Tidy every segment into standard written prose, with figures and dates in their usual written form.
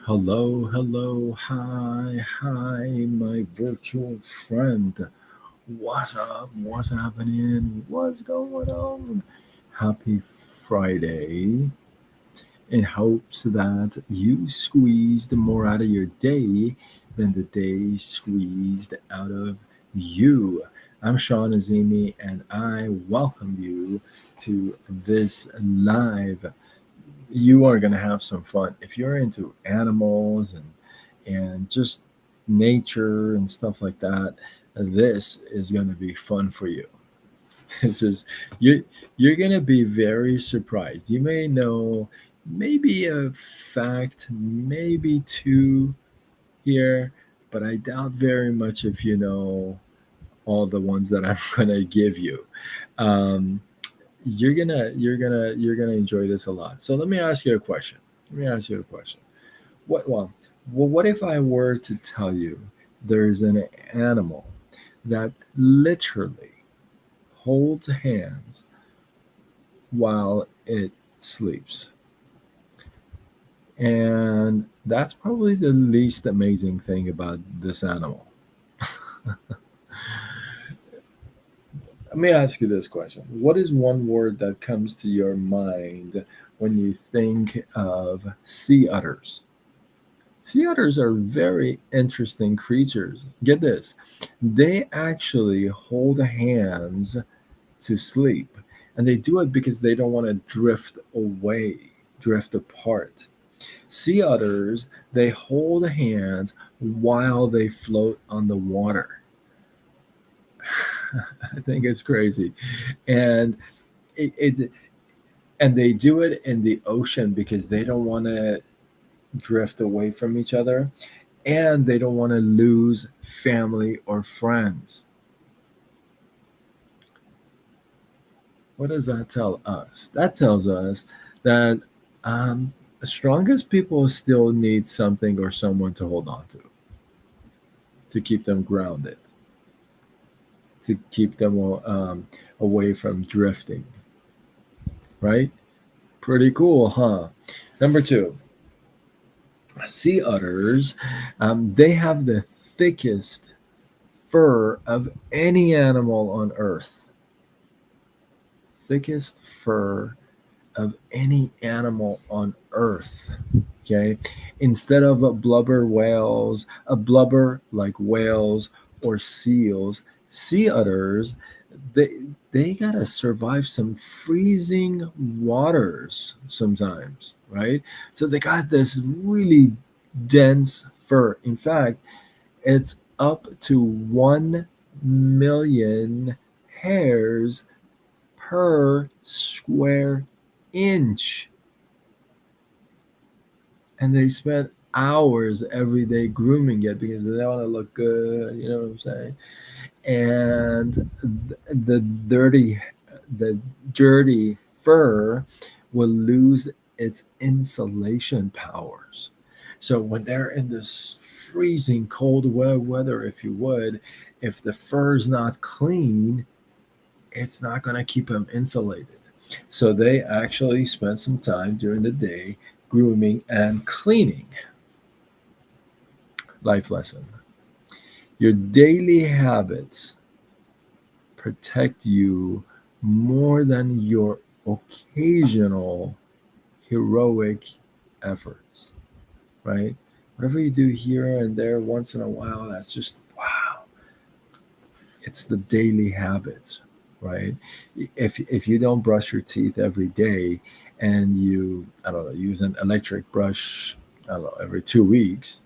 Hello, hello, hi, my virtual friend. What's up? What's happening? What's going on? Happy Friday. In hopes that you squeezed more out of your day than the day squeezed out of you. I'm Sean Azimi, and I welcome you to this live. You are going to have some fun if you're into animals and just nature and stuff like that. This is going to be fun for you. This is you you're going to be very surprised. You may know maybe a fact, maybe two here, but I doubt very much if you know all the ones that I'm going to give you. um, you're gonna enjoy this a lot. So let me ask you a question. Let me ask you a question. What what if I were to tell you there's an animal that literally holds hands while it sleeps? And that's probably the least amazing thing about this animal. Let me ask you this question. What is one word that comes to your mind when you think of sea otters? Sea otters are very interesting creatures. Get this, they actually hold hands to sleep, and they do it because they don't want to drift away, drift apart. Sea otters, they hold hands while they float on the water. I think it's crazy. And it and they do it in the ocean because they don't want to drift away from each other, and they don't want to lose family or friends. What does that tell us? That tells us that the strongest people still need something or someone to hold on to keep them grounded, to keep them away from drifting, right? Pretty cool, huh? Number two, sea otters, they have the thickest fur of any animal on Earth. Thickest fur of any animal on Earth. Okay, instead of a blubber whales, a blubber like whales or seals, sea otters, they gotta survive some freezing waters sometimes, right? So they got this really dense fur. In fact, it's up to 1 million hairs per square inch. And they spend hours every day grooming it because they want to look good. You know what I'm saying? And the dirty, the dirty fur will lose its insulation powers. So when they're in this freezing cold weather, if you would, if the fur is not clean, it's not going to keep them insulated. So they actually spend some time during the day grooming and cleaning. Life lesson. Your daily habits protect you more than your occasional heroic efforts, right? Whatever you do here and there once in a while, that's just wow. It's the daily habits, right? If you don't brush your teeth every day and you, I don't know, use an electric brush, I don't know, every 2 weeks,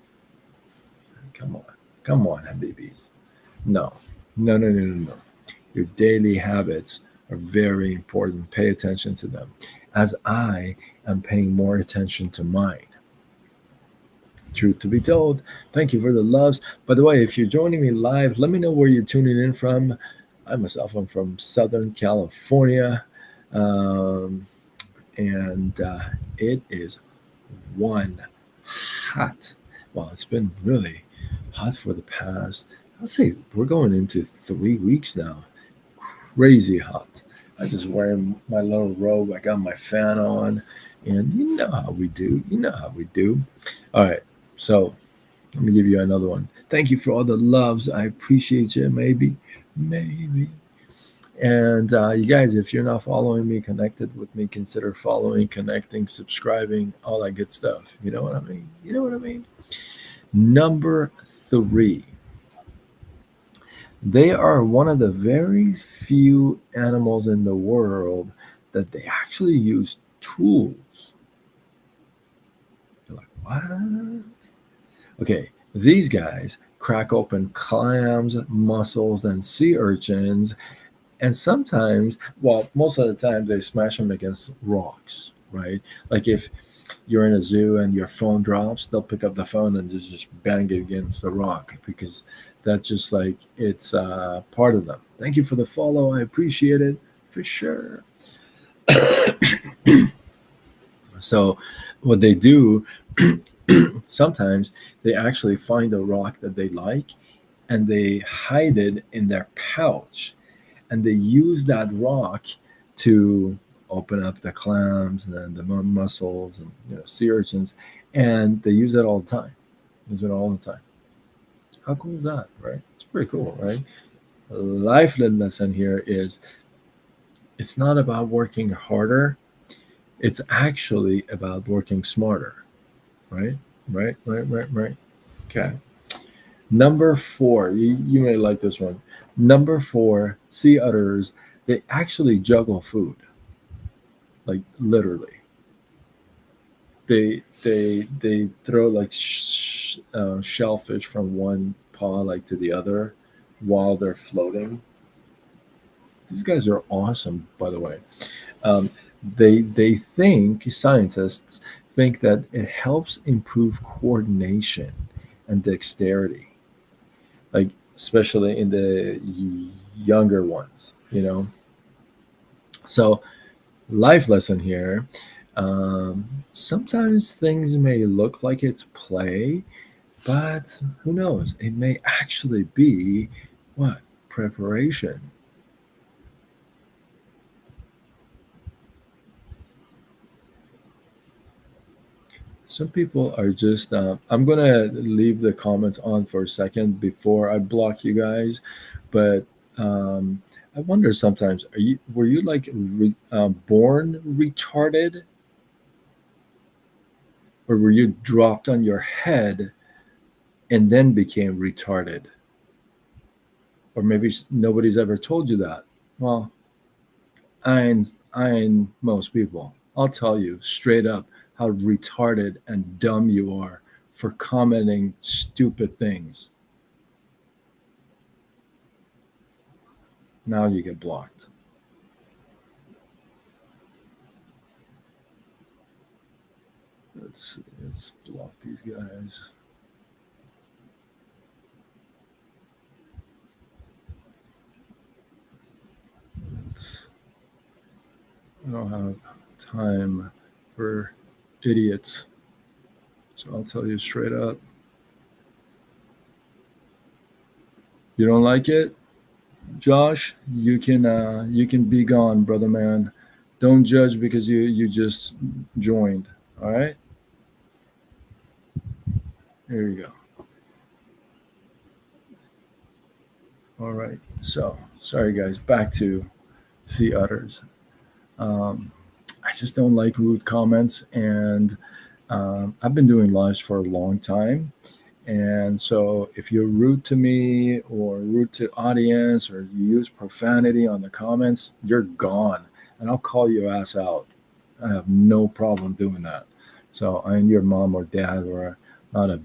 come on, come on, Habibis. No, no. Your daily habits are very important. Pay attention to them, as I am paying more attention to mine. Truth to be told, thank you for the loves. By the way, if you're joining me live, let me know where you're tuning in from. I myself am from Southern California, um, and it is one hot. Well, it's been really hot for the past, I'll say we're going into 3 weeks now. Crazy hot. I was just wearing my little robe. I got my fan on, And you know how we do. You know how we do. All right. So let me give you another one. Thank you for all the loves. I appreciate you. Maybe. Maybe. And you guys, if you're not following me, connected with me, consider following, connecting, subscribing, all that good stuff. You know what I mean? You know what I mean? Number three, they are one of the very few animals in the world that they actually use tools. You're like, what? Okay, these guys crack open clams, mussels, and sea urchins, and sometimes, well, most of the time, they smash them against rocks, right? Like if you're in a zoo and your phone drops, they'll pick up the phone and just bang it against the rock because that's just like it's part of them. Thank you for the follow. I appreciate it for sure. So, what they do sometimes they actually find a rock that they like and they hide it in their pouch and they use that rock to open up the clams and the mussels and sea urchins, and they use it all the time. Use it all the time. How cool is that, right? It's pretty cool, right? Life lesson here is it's not about working harder. It's actually about working smarter, right? Right. Okay. Number four, you may like this one. Number four, sea otters, they actually juggle food, like literally. They throw like shellfish from one paw like to the other while they're floating. These guys are awesome, by the way. Um, they think scientists think that it helps improve coordination and dexterity, like especially in the younger ones. So life lesson here. Sometimes things may look like it's play, but who knows? It may actually be what? Preparation. Some people are just. I'm gonna leave the comments on for a second before I block you guys, but I wonder sometimes. Were you like born retarded, or were you dropped on your head and then became retarded? Or maybe nobody's ever told you that. Well, I most people. I'll tell you straight up how retarded and dumb you are for commenting stupid things. Now you get blocked. Let's block these guys. Let's, I don't have time for idiots, so I'll tell you straight up. You don't like it, Josh? You can be gone, brother man. Don't judge because you just joined. All right, here you go. All right. So sorry guys. Back to sea utters. Um, I just don't like rude comments, and I've been doing lives for a long time. And so, if you're rude to me or rude to audience or you use profanity on the comments, you're gone, and I'll call your ass out. I have no problem doing that. So I am your mom or dad or not a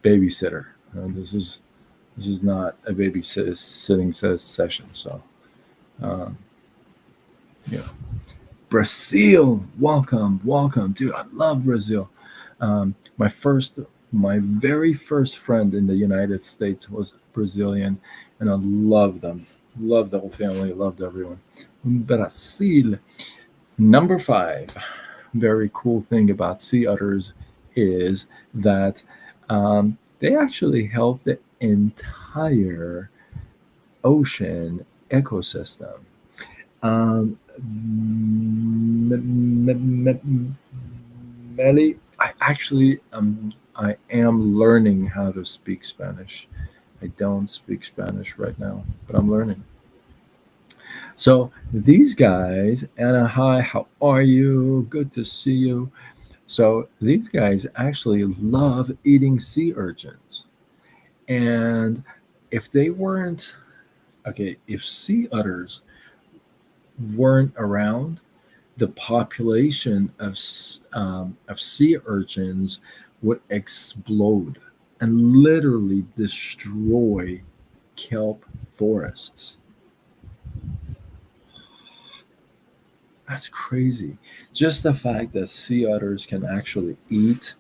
babysitter. This is not a babysitting session. So, um, yeah. Brazil, welcome, welcome, dude. I love Brazil. My very first friend in the United States was Brazilian, and I loved them. Loved the whole family. Loved everyone. Brazil. Number five. Very cool thing about sea otters is that they actually help the entire ocean ecosystem. Um, Meli, I am learning how to speak Spanish. I don't speak Spanish right now, but I'm learning. So these guys, Anna, hi, how are you? Good to see you. So these guys actually love eating sea urchins. And if they weren't, okay, if sea otters weren't around, the population of sea urchins would explode and literally destroy kelp forests. That's crazy. Just the fact that sea otters can actually eat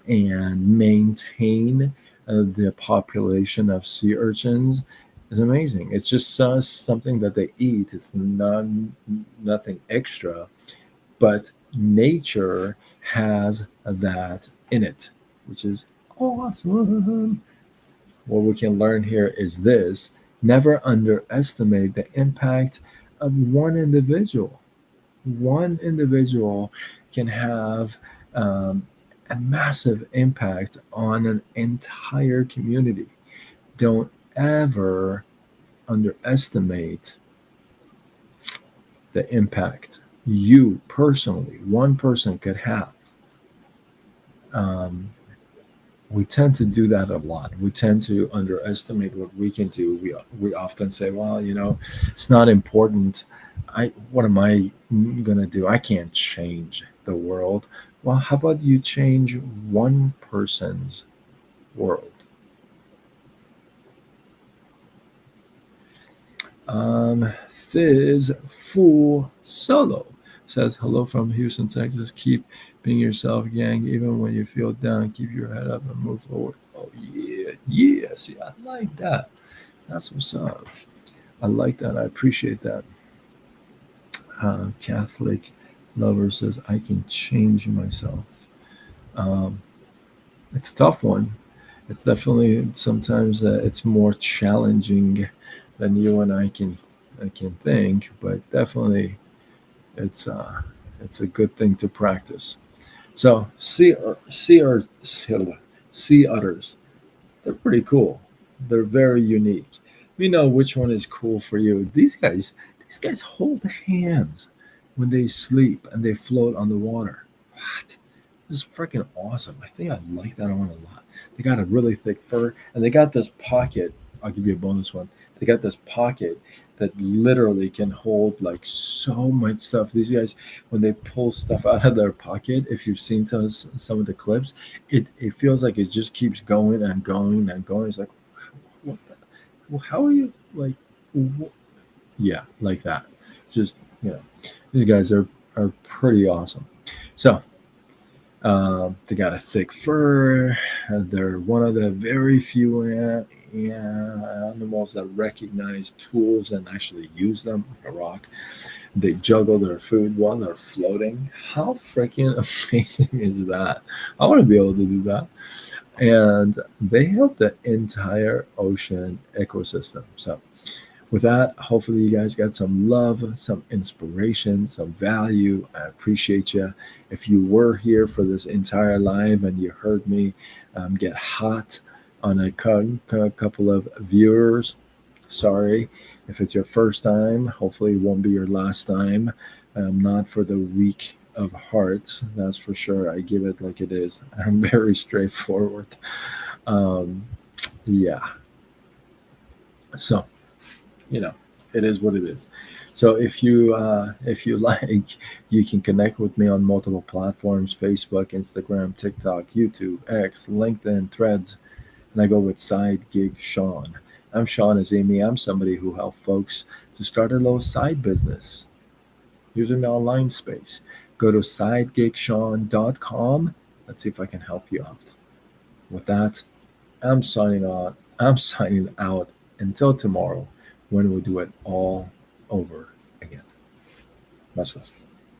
and maintain the population of sea urchins is amazing. It's just something that they eat. It's nothing extra, but nature has that in it, which is awesome. What we can learn here is this: never underestimate the impact of one individual. One individual can have um, a massive impact on an entire community. Don't ever underestimate the impact you personally, one person could have. Um, we tend to do that a lot. We tend to underestimate what we can do. We often say, "Well, it's not important. What am I gonna do? I can't change the world." Well, how about you change one person's world? Thiz Fool Solo says, "Hello from Houston, Texas. Keep being yourself, gang. Even when you feel down, keep your head up and move forward." Oh, yeah. Yeah. See, I like that. That's what's up. I like that. I appreciate that. Catholic Lover says, "I can change myself." Um, it's a tough one. It's definitely sometimes it's more challenging than you and I can think, but definitely it's it's a good thing to practice. So sea otters, they're pretty cool. They're very unique. We know which one is cool for you. These guys hold hands when they sleep and they float on the water. What? This is freaking awesome. I think I like that one a lot. They got a really thick fur and they got this pocket. I'll give you a bonus one. They got this pocket that literally can hold like so much stuff. These guys, when they pull stuff out of their pocket, if you've seen some of the clips, it feels like it just keeps going and going and going. It's like, what the, well, how are you like, yeah, like that. Just, these guys are pretty awesome. So they got a thick fur. They're one of the very few animals that recognize tools and actually use them, like a rock. They juggle their food while they're floating. How freaking amazing is that? I want to be able to do that. And they help the entire ocean ecosystem. So with that, hopefully you guys got some love, some inspiration, some value. I appreciate you. If you were here for this entire live and you heard me get hot on a couple of viewers, sorry. If it's your first time, hopefully it won't be your last time. Not for the weak of hearts, that's for sure. I give it like it is. I'm very straightforward. Um, yeah. So you know it is what it is. So if you like, you can connect with me on multiple platforms: Facebook, Instagram, TikTok, YouTube, X, LinkedIn, Threads, and I go with Side Gig Sean. I'm Sean Azimi. I'm somebody who helps folks to start a little side business using the online space. Go to sidegigshawn.com. Let's see if I can help you out. With that, I'm signing out until tomorrow when we do it all over again. Much love.